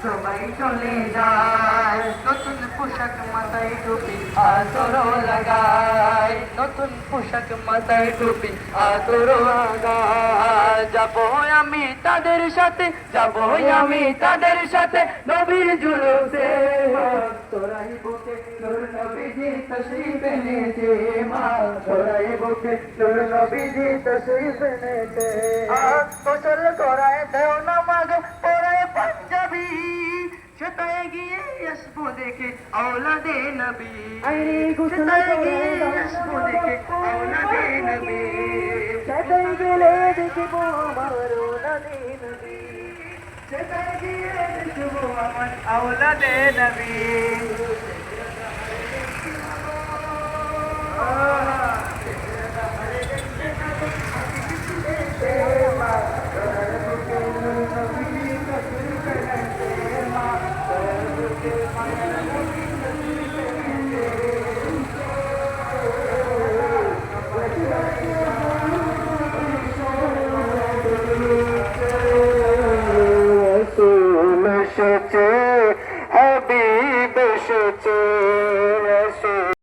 সবাই চলে যায়, নতুন পোশাক মাথায় টুপি আতরও লাগায়, নতুন পোশাক মাথায় টুপি আতরও লাগায়। যাবো আমি তাদের সাথে, যাবো আমি তাদের সাথে নবীর জুলুসে, তোরাই বুকে নূর নবীজি তশরিফ এনেছে, মা তোরাই বুকে নূর নবীজি তশরিফ এনেছে। গোসল করায় দেও না মাগো পরায় পাঞ্জাবি, সেটাই গিয়ে আসবো দেখে আওলাদে নবী, সেটাই গিয়ে আসবো দেখে আওলাদে নবী, সেটাই গেলে দেখবো আমার আওলাদে নবী, সেটাই গিয়ে দেখবো আমার আওলাদে নবী।